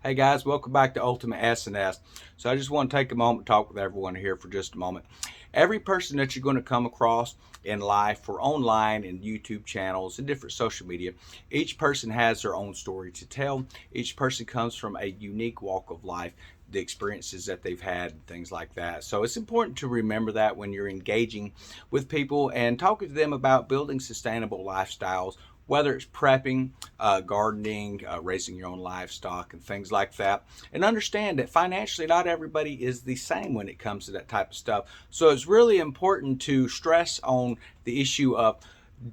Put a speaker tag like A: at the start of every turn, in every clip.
A: Hey guys, welcome back to Ultimate S&S. So I just want to take a moment to talk with everyone here for just a moment. Every person that you're going to come across in life or online and YouTube channels and different social media, each person has their own story to tell. Each person comes from a unique walk of life, the experiences that they've had and things like that. So it's important to remember that when you're engaging with people and talking to them about building sustainable lifestyles, whether it's prepping, gardening, raising your own livestock, and things like that. And understand that financially, not everybody is the same when it comes to that type of stuff. So it's really important to stress on the issue of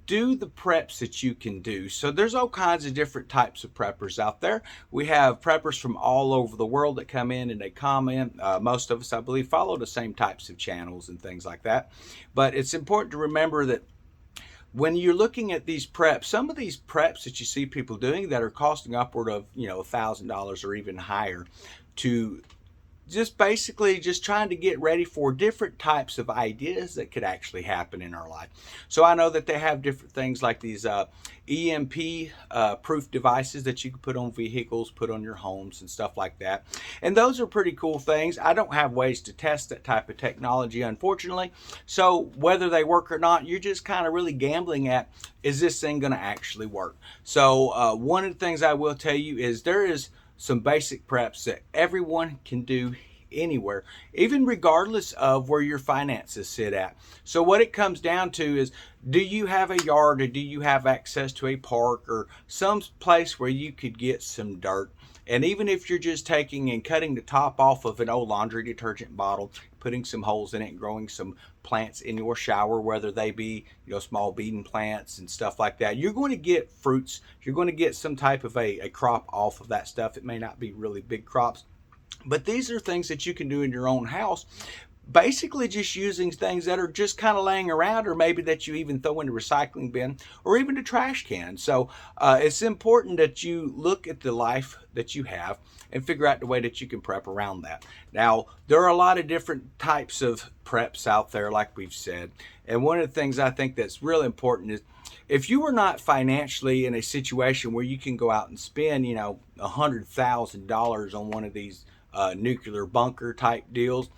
A: do the preps that you can do. So there's all kinds of different types of preppers out there. We have preppers from all over the world that come in and they comment. Most of us, I believe, follow the same types of channels and things like that. But it's important to remember that when you're looking at these preps, some of these preps that you see people doing that are costing upward of $1,000 or even higher, to just basically just trying to get ready for different types of ideas that could actually happen in our life. So I know that they have different things like these EMP proof devices that you can put on vehicles, put on your homes and stuff like that. And those are pretty cool things. I don't have ways to test that type of technology, unfortunately. So whether they work or not, you're just kind of really gambling at, is this thing going to actually work? So one of the things I will tell you is there is some basic preps that everyone can do anywhere, even regardless of where your finances sit at. So what it comes down to is, do you have a yard, or do you have access to a park or some place where you could get some dirt? And even if you're just taking and cutting the top off of an old laundry detergent bottle, putting some holes in it and growing some plants in your shower, whether they be small bean plants and stuff like that, you're going to get fruits. You're going to get some type of a crop off of that stuff. It may not be really big crops, but these are things that you can do in your own house, basically just using things that are just kind of laying around, or maybe that you even throw in the recycling bin or even the trash can. So it's important that you look at the life that you have and figure out the way that you can prep around that. Now, there are a lot of different types of preps out there, like we've said. And one of the things I think that's really important is, if you are not financially in a situation where you can go out and spend, $100,000 on one of these nuclear bunker type deals,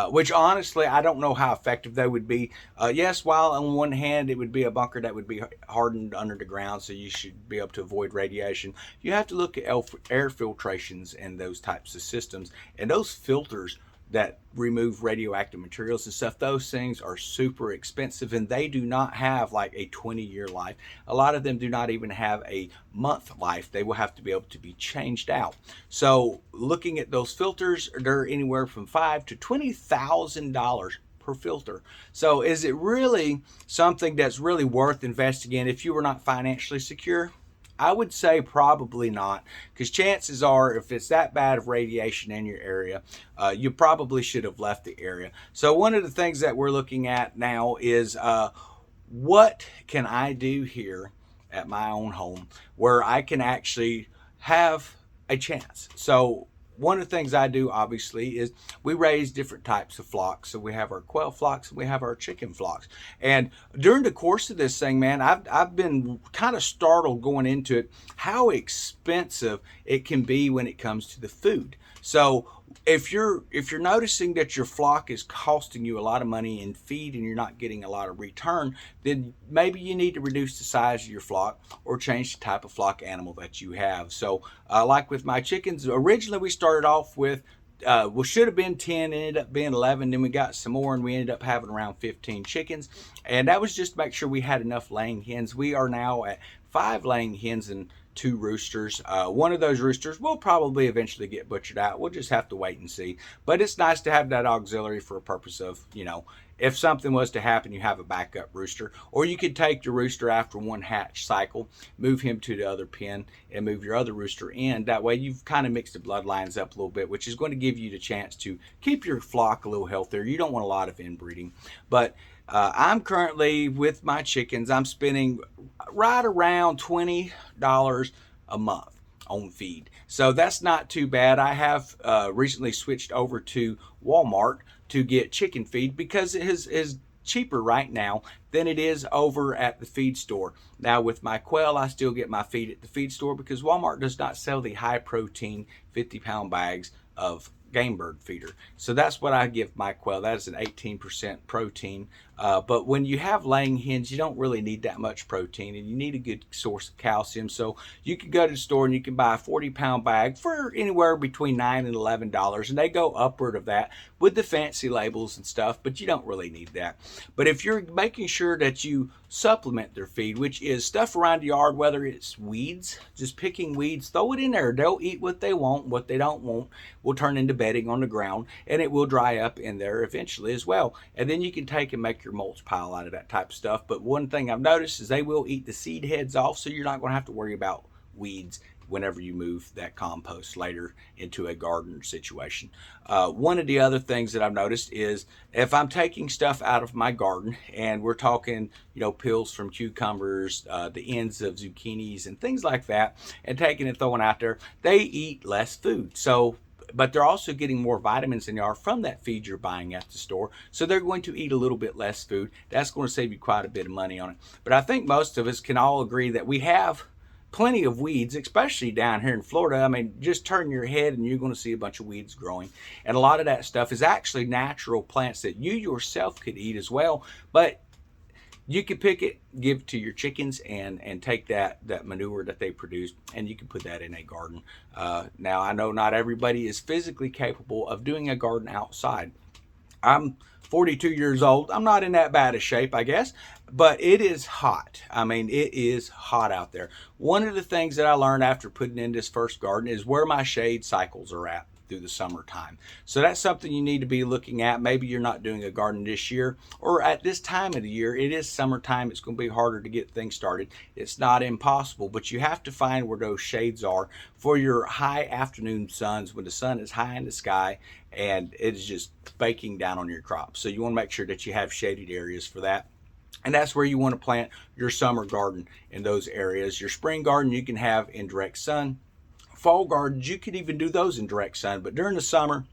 A: which honestly, I don't know how effective they would be. Yes, while on one hand, it would be a bunker that would be hardened under the ground, so you should be able to avoid radiation. You have to look at air filtrations and those types of systems, and those filters that remove radioactive materials and stuff. Those things are super expensive, and they do not have like a 20-year life. A lot of them do not even have a month life. They will have to be able to be changed out. So looking at those filters, they're anywhere from $5,000 to $20,000 per filter. So is it really something that's really worth investing in if you were not financially secure? I would say probably not, because chances are, if it's that bad of radiation in your area, you probably should have left the area. So one of the things that we're looking at now is, what can I do here at my own home where I can actually have a chance? So one of the things I do, obviously, is we raise different types of flocks. So we have our quail flocks and we have our chicken flocks. And during the course of this thing, man, I've been kind of startled going into it how expensive it can be when it comes to the food. So if you're noticing that your flock is costing you a lot of money in feed and you're not getting a lot of return, then maybe you need to reduce the size of your flock or change the type of flock animal that you have. So like with my chickens, originally we started off with we should have been 10, ended up being 11. Then we got some more and we ended up having around 15 chickens. And that was just to make sure we had enough laying hens. We are now at 5 laying hens and 2 roosters. One of those roosters will probably eventually get butchered out. We'll just have to wait and see. But it's nice to have that auxiliary for a purpose of, if something was to happen, you have a backup rooster. Or you could take your rooster after one hatch cycle, move him to the other pen, and move your other rooster in. That way you've kind of mixed the bloodlines up a little bit, which is going to give you the chance to keep your flock a little healthier. You don't want a lot of inbreeding. But I'm currently, with my chickens, I'm spending right around $20 a month on feed. So that's not too bad. I have recently switched over to Walmart to get chicken feed because his cheaper right now than it is over at the feed store. Now with my quail, I still get my feed at the feed store because Walmart does not sell the high protein 50-pound bags of game bird feeder. So that's what I give my quail. That is an 18% protein. But when you have laying hens, you don't really need that much protein, and you need a good source of calcium. So you can go to the store and you can buy a 40-pound bag for anywhere between $9 and $11, and they go upward of that with the fancy labels and stuff, but you don't really need that. But if you're making sure that you supplement their feed, which is stuff around the yard, whether it's weeds, just picking weeds, throw it in there. They'll eat what they want. What they don't want will turn into bedding on the ground, and it will dry up in there eventually as well. And then you can take and make your mulch pile out of that type of stuff. But one thing I've noticed is they will eat the seed heads off, so you're not going to have to worry about weeds whenever you move that compost later into a garden situation. One of the other things that I've noticed is if I'm taking stuff out of my garden, and we're talking, peels from cucumbers, the ends of zucchinis and things like that, and taking and throwing out there, they eat less food. But they're also getting more vitamins than they are from that feed you're buying at the store. So they're going to eat a little bit less food. That's going to save you quite a bit of money on it. But I think most of us can all agree that we have plenty of weeds, especially down here in Florida. I mean, just turn your head and you're going to see a bunch of weeds growing. And a lot of that stuff is actually natural plants that you yourself could eat as well. But you can pick it, give it to your chickens, and take that manure that they produce, and you can put that in a garden. Now, I know not everybody is physically capable of doing a garden outside. I'm 42 years old. I'm not in that bad a shape, I guess, but it is hot. I mean, it is hot out there. One of the things that I learned after putting in this first garden is where my shade cycles are at through the summertime. So that's something you need to be looking at. Maybe you're not doing a garden this year, or at this time of the year. It is summertime. It's going to be harder to get things started. It's not impossible, but you have to find where those shades are for your high afternoon suns, when the sun is high in the sky and it is just baking down on your crops. So you want to make sure that you have shaded areas for that. And that's where you want to plant your summer garden, in those areas. Your spring garden you can have in direct sun. Fall gardens, you could even do those in direct sun, but during the summer,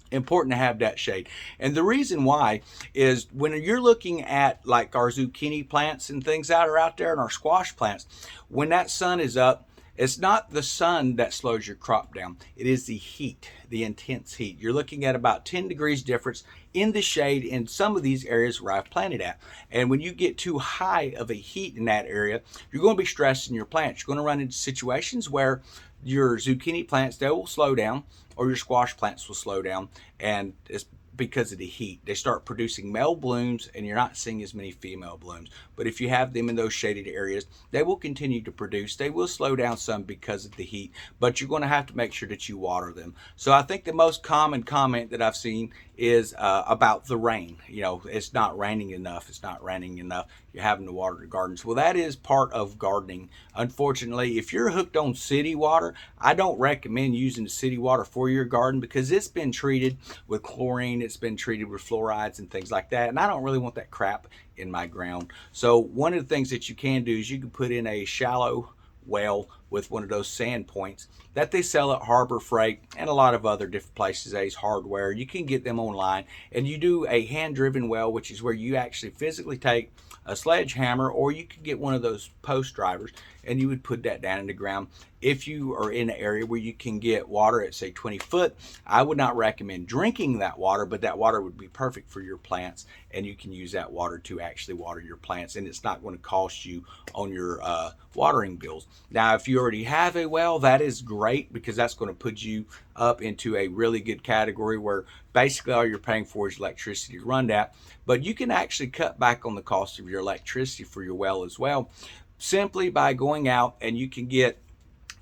A: important to have that shade. And the reason why is when you're looking at like our zucchini plants and things that are out there, and our squash plants, when that sun is up, it's not the sun that slows your crop down. It is the heat, the intense heat. You're looking at about 10 degrees difference in the shade in some of these areas where I've planted at. And when you get too high of a heat in that area, you're going to be stressing your plants. You're going to run into situations where your zucchini plants, they will slow down, or your squash plants will slow down, and it's because of the heat. They start producing male blooms, and you're not seeing as many female blooms. But if you have them in those shaded areas, they will continue to produce. They will slow down some because of the heat, but you're going to have to make sure that you water them. So I think the most common comment that I've seen is about the rain. It's not raining enough. It's not raining enough. You're having to water the gardens. Well, that is part of gardening. Unfortunately, if you're hooked on city water, I don't recommend using the city water for your garden, because it's been treated with chlorine. It's been treated with fluorides and things like that. And I don't really want that crap in my ground. So one of the things that you can do is you can put in a shallow well with one of those sand points that they sell at Harbor Freight and a lot of other different places, Ace Hardware. You can get them online, and you do a hand-driven well, which is where you actually physically take a sledgehammer, or you could get one of those post drivers, and you would put that down in the ground. If you are in an area where you can get water at, say, 20 foot, I would not recommend drinking that water, but that water would be perfect for your plants, and you can use that water to actually water your plants, and it's not going to cost you on your watering bills. Now, if you already have a well, that is great, because that's going to put you up into a really good category where basically all you're paying for is electricity to run that. But you can actually cut back on the cost of your electricity for your well as well, simply by going out, and you can get,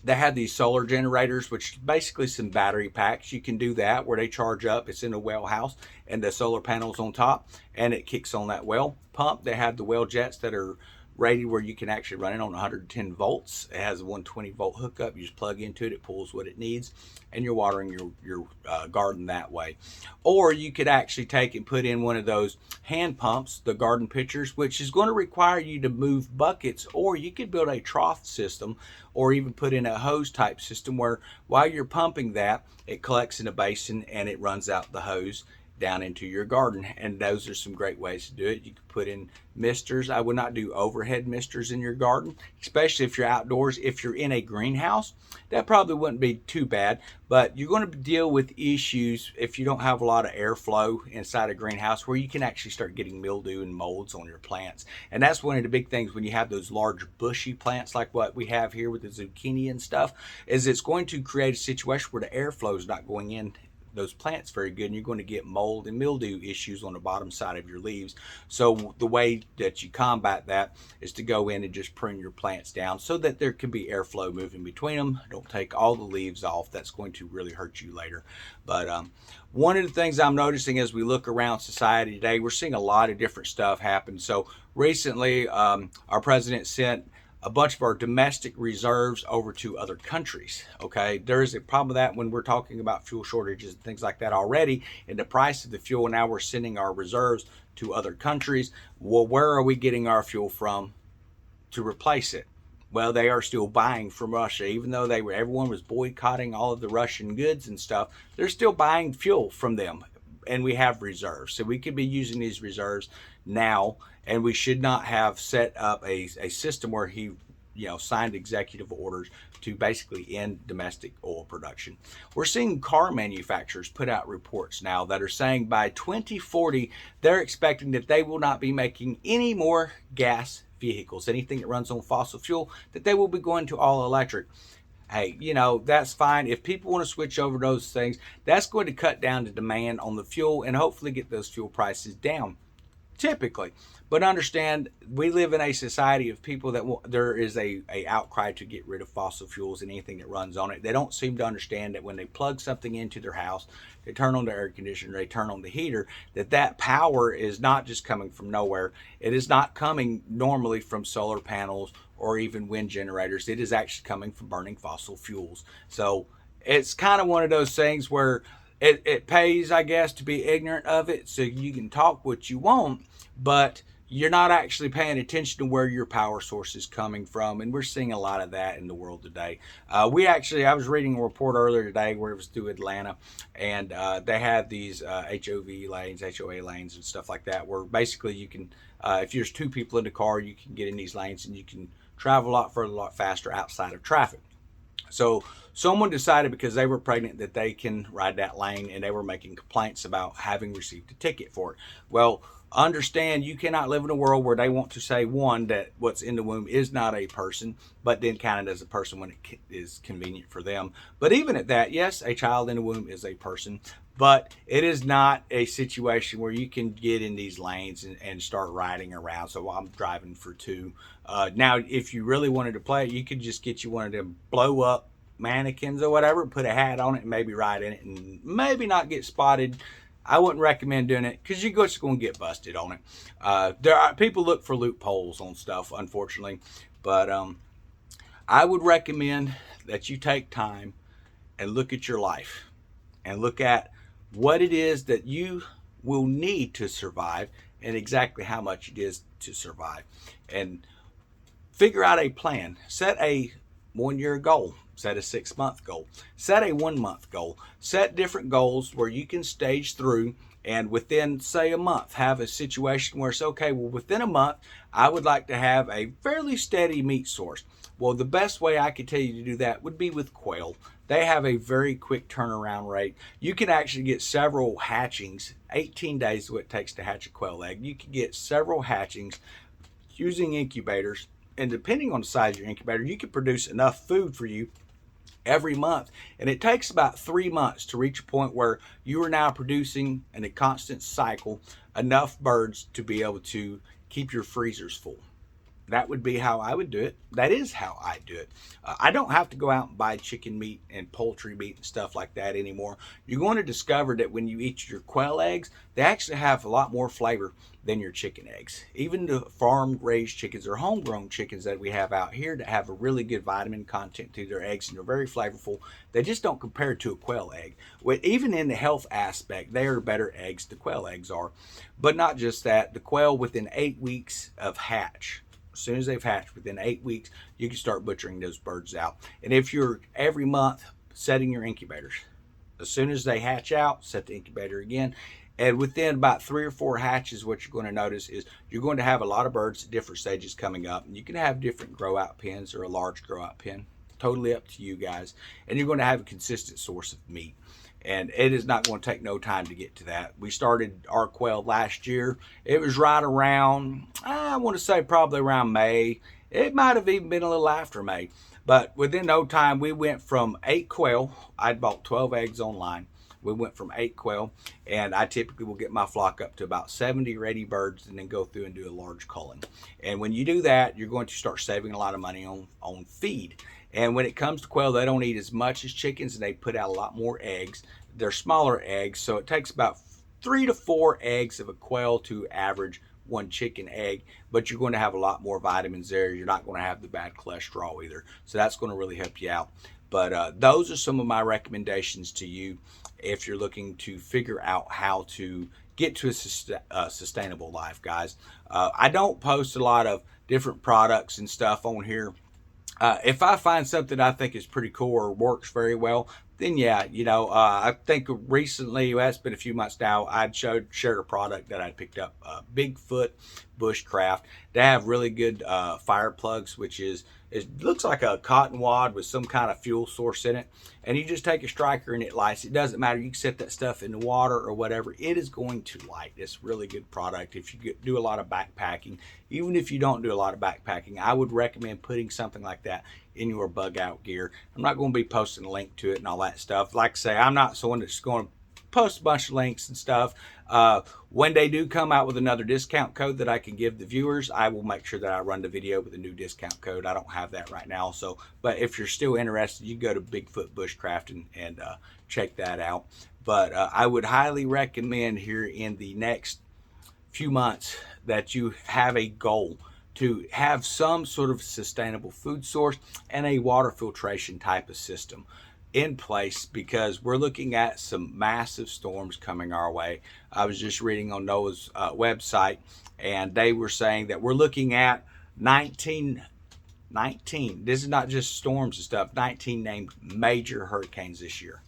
A: they have these solar generators, which is basically some battery packs. You can do that where they charge up. It's in a well house, and the solar panels on top, and it kicks on that well pump. They have the well jets that are rated where you can actually run it on 110 volts. It has a 120 volt hookup. You just plug into it, it pulls what it needs, and you're watering your garden that way. Or you could actually take and put in one of those hand pumps, the garden pitchers, which is going to require you to move buckets, or you could build a trough system, or even put in a hose type system where while you're pumping that, it collects in a basin and it runs out the hose. down into your garden. And those are some great ways to do it. You can put in misters. I would not do overhead misters in your garden, especially if you're outdoors. If you're in a greenhouse, that probably wouldn't be too bad, but you're going to deal with issues if you don't have a lot of airflow inside a greenhouse, where you can actually start getting mildew and molds on your plants. And that's one of the big things when you have those large bushy plants like what we have here with the zucchini and stuff, is it's going to create a situation where the airflow is not going in those plants very good, and you're going to get mold and mildew issues on the bottom side of your leaves. So the way that you combat that is to go in and just prune your plants down so that there can be airflow moving between them. Don't take all the leaves off. That's going to really hurt you later. But one of the things I'm noticing as we look around society today, we're seeing a lot of different stuff happen. So recently, our president sent a bunch of our domestic reserves over to other countries. Okay, there's a problem with that when we're talking about fuel shortages and things like that already, and the price of the fuel. Now we're sending our reserves to other countries. Well, where are we getting our fuel from to replace it? Well, they are still buying from Russia, even though everyone was boycotting all of the Russian goods and stuff. They're still buying fuel from them, and we have reserves, so we could be using these reserves now. And we should not have set up a system where he signed executive orders to basically end domestic oil production. We're seeing car manufacturers put out reports now that are saying by 2040 they're expecting that they will not be making any more gas vehicles, anything that runs on fossil fuel, that they will be going to all electric. Hey, that's fine. If people want to switch over those things, that's going to cut down the demand on the fuel and hopefully get those fuel prices down, typically. But understand, we live in a society of people that there is a outcry to get rid of fossil fuels and anything that runs on it. They don't seem to understand that when they plug something into their house, they turn on the air conditioner, they turn on the heater, that power is not just coming from nowhere. It is not coming normally from solar panels or even wind generators. It is actually coming from burning fossil fuels. So it's kind of one of those things where it pays, I guess, to be ignorant of it, so you can talk what you want, but you're not actually paying attention to where your power source is coming from. And we're seeing a lot of that in the world today. I was reading a report earlier today where it was through Atlanta, and they had these HOA lanes and stuff like that, where basically you can, if there's two people in the car, you can get in these lanes and you can travel a lot further, a lot faster outside of traffic. So someone decided, because they were pregnant, that they can ride that lane, and they were making complaints about having received a ticket for it. Well, understand, you cannot live in a world where they want to say, one, that what's in the womb is not a person, but then count it as a person when it is convenient for them. But even at that, yes, a child in the womb is a person, but it is not a situation where you can get in these lanes and start riding around. So I'm driving for two. Now, if you really wanted to play it, you could just get you one of them blow up mannequins or whatever, put a hat on it and maybe ride in it and maybe not get spotted. I wouldn't recommend doing it because you're just going to get busted on it. People look for loopholes on stuff, unfortunately. But I would recommend that you take time and look at your life and look at what it is that you will need to survive and exactly how much it is to survive. And figure out a plan. Set a 1 year goal. Set a 6 month goal. Set a 1 month goal. Set different goals where you can stage through, and within, say, a month, have a situation where it's okay, well, within a month, I would like to have a fairly steady meat source. Well, the best way I could tell you to do that would be with quail. They have a very quick turnaround rate. You can actually get several hatchings. 18 days is what it takes to hatch a quail egg. You can get several hatchings using incubators, and depending on the size of your incubator, you can produce enough food for you every month. And it takes about 3 months to reach a point where you are now producing, in a constant cycle, enough birds to be able to keep your freezers full. That would be how I would do it. That is how I do it. I don't have to go out and buy chicken meat and poultry meat and stuff like that anymore. You're going to discover that when you eat your quail eggs, they actually have a lot more flavor than your chicken eggs. Even the farm-raised chickens or homegrown chickens that we have out here that have a really good vitamin content to their eggs and they're very flavorful, they just don't compare to a quail egg. Even in the health aspect, they are better eggs, the quail eggs are. But not just that, the quail within 8 weeks of hatch, as soon as they've hatched, within 8 weeks, you can start butchering those birds out. And if you're every month setting your incubators, as soon as they hatch out, set the incubator again. And within about 3 or 4 hatches, what you're going to notice is you're going to have a lot of birds at different stages coming up. You can have different grow out pens or a large grow out pen. Totally up to you guys. And you're going to have a consistent source of meat. And it is not going to take no time to get to that. We started our quail last year. It was right around, I want to say probably around May. It might have even been a little after May. But within no time, we went from 8 quail. I'd bought 12 eggs online. We went from 8 quail, and I typically will get my flock up to about 70 or 80 birds and then go through and do a large culling. And when you do that, you're going to start saving a lot of money on feed. And when it comes to quail, they don't eat as much as chickens, and they put out a lot more eggs. They're smaller eggs, so it takes about 3 to 4 eggs of a quail to average 1 chicken egg, but you're going to have a lot more vitamins there. You're not going to have the bad cholesterol either, so that's going to really help you out. But those are some of my recommendations to you if you're looking to figure out how to get to a sustainable life, guys. I don't post a lot of different products and stuff on here. If I find something I think is pretty cool or works very well, then yeah, I think recently, well, it's been a few months now, I'd shared a product that I picked up, Bigfoot Bushcraft. They have really good fire plugs, which is, it looks like a cotton wad with some kind of fuel source in it. And you just take a striker and it lights. It doesn't matter. You can set that stuff in the water or whatever. It is going to light. It's really good product. If you do a lot of backpacking, even if you don't do a lot of backpacking, I would recommend putting something like that in your bug out gear. I'm not going to be posting a link to it and all that stuff. Like I say, I'm not someone that's going to post a bunch of links and stuff. When they do come out with another discount code that I can give the viewers, I will make sure that I run the video with a new discount code. I don't have that right now, but if you're still interested, you go to Bigfoot Bushcraft and check that out. But I would highly recommend here in the next few months that you have a goal to have some sort of sustainable food source and a water filtration type of system in place, because we're looking at some massive storms coming our way. I was just reading on NOAA's website, and they were saying that we're looking at 19, this is not just storms and stuff, 19 named major hurricanes this year.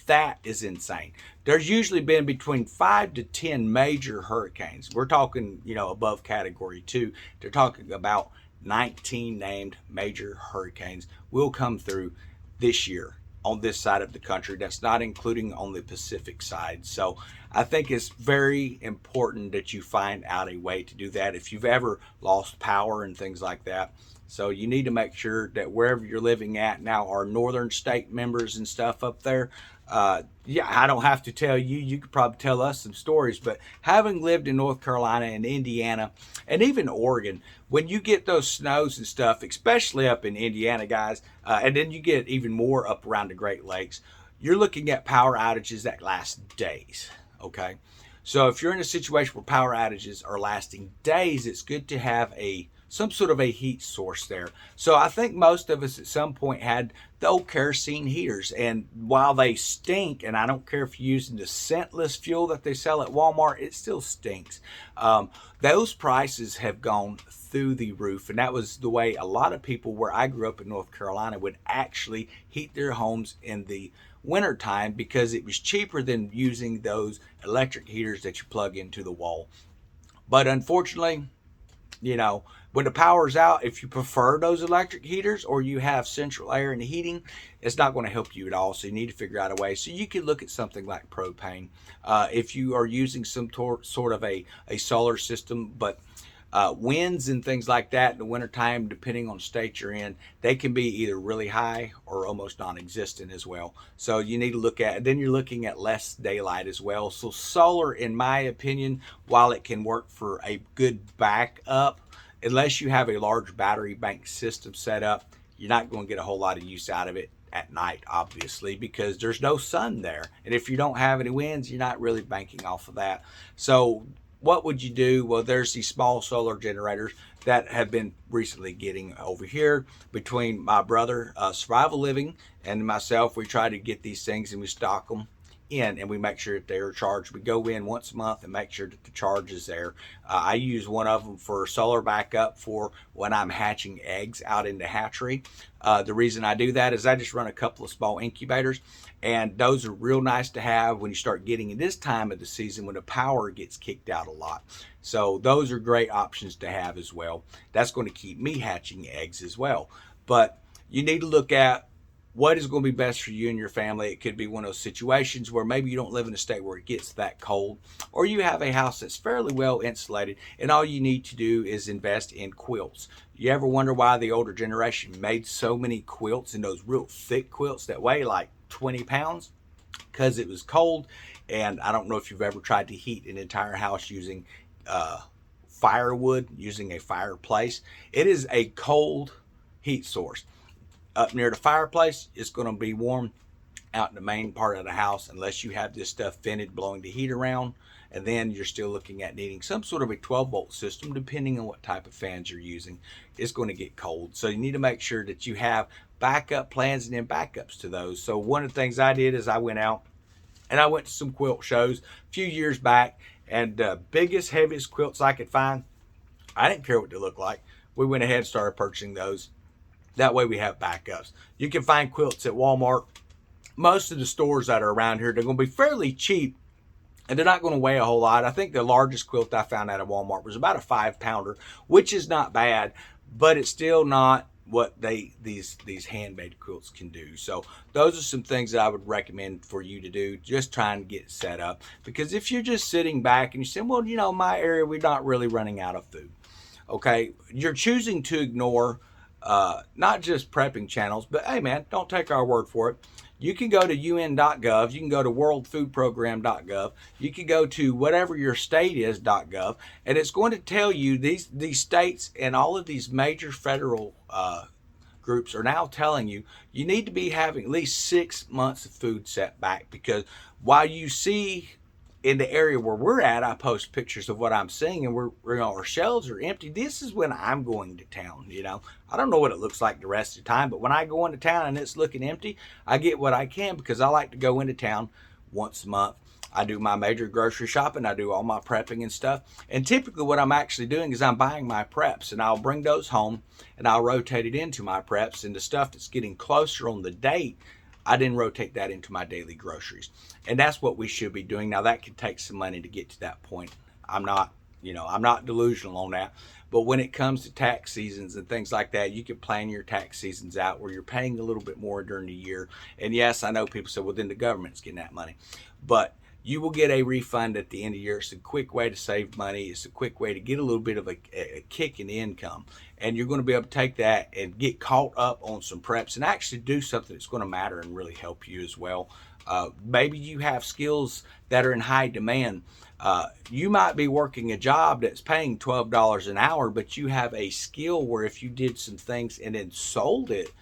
A: That is insane. There's usually been between 5 to 10 major hurricanes. We're talking, above category 2. They're talking about 19 named major hurricanes will come through this year on this side of the country. That's not including on the Pacific side. So I think it's very important that you find out a way to do that if you've ever lost power and things like that. So you need to make sure that wherever you're living at now, our northern state members and stuff up there, yeah, I don't have to tell you, you could probably tell us some stories, but having lived in North Carolina and Indiana and even Oregon, when you get those snows and stuff, especially up in Indiana, guys, and then you get even more up around the Great Lakes, you're looking at power outages that last days, okay? So if you're in a situation where power outages are lasting days, it's good to have some sort of a heat source there. So I think most of us at some point had the old kerosene heaters, and while they stink, and I don't care if you're using the scentless fuel that they sell at Walmart, it still stinks. Those prices have gone through the roof, and that was the way a lot of people where I grew up in North Carolina would actually heat their homes in the wintertime, because it was cheaper than using those electric heaters that you plug into the wall. But unfortunately, when the power's out, if you prefer those electric heaters or you have central air and heating, it's not going to help you at all. So you need to figure out a way. So you could look at something like propane. If you are using some sort of a solar system, but winds and things like that in the wintertime, depending on the state you're in, they can be either really high or almost non-existent as well. So you need to look at, then you're looking at less daylight as well. So solar, in my opinion, while it can work for a good backup, unless you have a large battery bank system set up, you're not going to get a whole lot of use out of it at night, obviously, because there's no sun there. And if you don't have any winds, you're not really banking off of that. So what would you do? Well, there's these small solar generators that have been recently getting over here. Between my brother, Survival Living, and myself, we try to get these things and we stock them. in, and we make sure that they are charged. We go in once a month and make sure that the charge is there. I use one of them for solar backup for when I'm hatching eggs out in the hatchery. The reason I do that is I just run a couple of small incubators, and those are real nice to have when you start getting in this time of the season when the power gets kicked out a lot. So those are great options to have as well. That's going to keep me hatching eggs as well. But you need to look at what is going to be best for you and your family. It could be one of those situations where maybe you don't live in a state where it gets that cold, or you have a house that's fairly well insulated, and all you need to do is invest in quilts. You ever wonder why the older generation made so many quilts, and those real thick quilts that weigh like 20 pounds? Because it was cold. And I don't know if you've ever tried to heat an entire house using firewood, using a fireplace. It is a cold heat source. Up near the fireplace, it's going to be warm. Out in the main part of the house, unless you have this stuff vented, blowing the heat around, and then you're still looking at needing some sort of a 12-volt system, depending on what type of fans you're using. It's going to get cold, so you need to make sure that you have backup plans and then backups to those. So one of the things I did is I went out and I went to some quilt shows a few years back, and the biggest, heaviest quilts I could find, I didn't care what they looked like. We went ahead and started purchasing those. That way we have backups. You can find quilts at Walmart. Most of the stores that are around here, they're going to be fairly cheap, and they're not going to weigh a whole lot. I think the largest quilt I found out of Walmart was about a 5-pounder, which is not bad, but it's still not what these handmade quilts can do. So those are some things that I would recommend for you to do, just trying to get set up. Because if you're just sitting back and you're saying, well, you know, my area, we're not really running out of food. Okay, you're choosing to ignore not just prepping channels, but hey man, don't take our word for it. You can go to UN.gov, you can go to worldfoodprogram.gov, you can go to whatever your state is.gov, and it's going to tell you these states and all of these major federal groups are now telling you you need to be having at least 6 months of food set back. Because while you see in the area where we're at, I post pictures of what I'm seeing, and our shelves are empty. This is when I'm going to town. I don't know what it looks like the rest of the time, but when I go into town and it's looking empty, I get what I can, because I like to go into town once a month. I do my major grocery shopping. I do all my prepping and stuff. And typically what I'm actually doing is I'm buying my preps, and I'll bring those home and I'll rotate it into my preps, and the stuff that's getting closer on the date, I didn't rotate that into my daily groceries. And that's what we should be doing. Now that could take some money to get to that point. I'm not delusional on that. But when it comes to tax seasons and things like that, you can plan your tax seasons out where you're paying a little bit more during the year. And yes, I know people say, well, then the government's getting that money. But you will get a refund at the end of the year. It's a quick way to save money. It's a quick way to get a little bit of a kick in income. And you're going to be able to take that and get caught up on some preps and actually do something that's going to matter and really help you as well. Maybe you have skills that are in high demand. You might be working a job that's paying $12 an hour, but you have a skill where if you did some things and then sold it,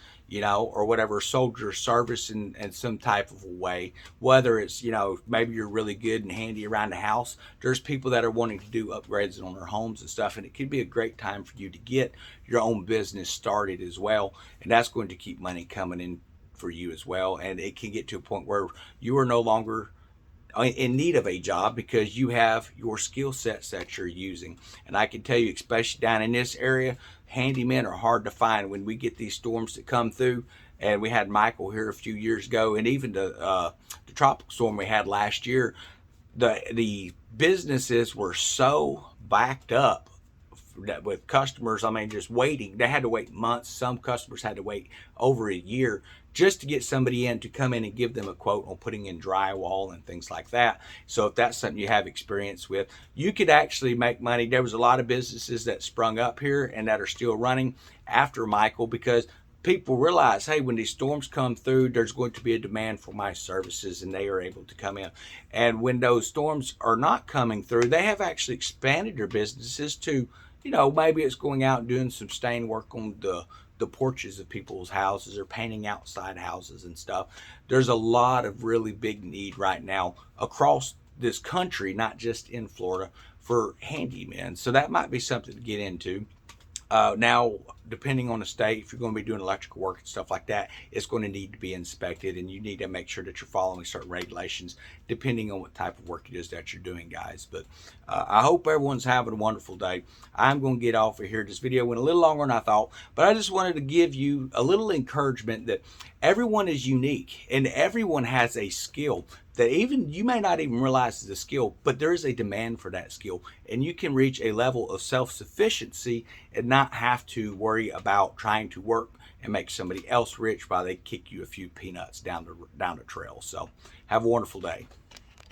A: or whatever, sold your service in some type of a way, whether it's, maybe you're really good and handy around the house. There's people that are wanting to do upgrades on their homes and stuff, and it could be a great time for you to get your own business started as well. And that's going to keep money coming in for you as well. And it can get to a point where you are no longer in need of a job because you have your skill sets that you're using. And I can tell you, especially down in this area, handymen are hard to find when we get these storms that come through. And we had Michael here a few years ago, and even the tropical storm we had last year. The businesses were so backed up with customers, just waiting. They had to wait months. Some customers had to wait over a year just to get somebody in to come in and give them a quote on putting in drywall and things like that. So if that's something you have experience with, you could actually make money. There was a lot of businesses that sprung up here and that are still running after Michael, because people realize, hey, when these storms come through, there's going to be a demand for my services, and they are able to come in. And when those storms are not coming through, they have actually expanded their businesses to, maybe it's going out and doing some stain work on the porches of people's houses, or painting outside houses and stuff. There's a lot of really big need right now across this country, not just in Florida, for handymen. So that might be something to get into. Now, depending on the state, if you're going to be doing electrical work and stuff like that, it's going to need to be inspected, and you need to make sure that you're following certain regulations depending on what type of work it is that you're doing, guys. But I hope everyone's having a wonderful day. I'm going to get off of here. This video went a little longer than I thought, but I just wanted to give you a little encouragement that everyone is unique and everyone has a skill that even you may not even realize is a skill, but there is a demand for that skill, and you can reach a level of self-sufficiency and not have to worry about trying to work and make somebody else rich while they kick you a few peanuts down the trail. So have a wonderful day.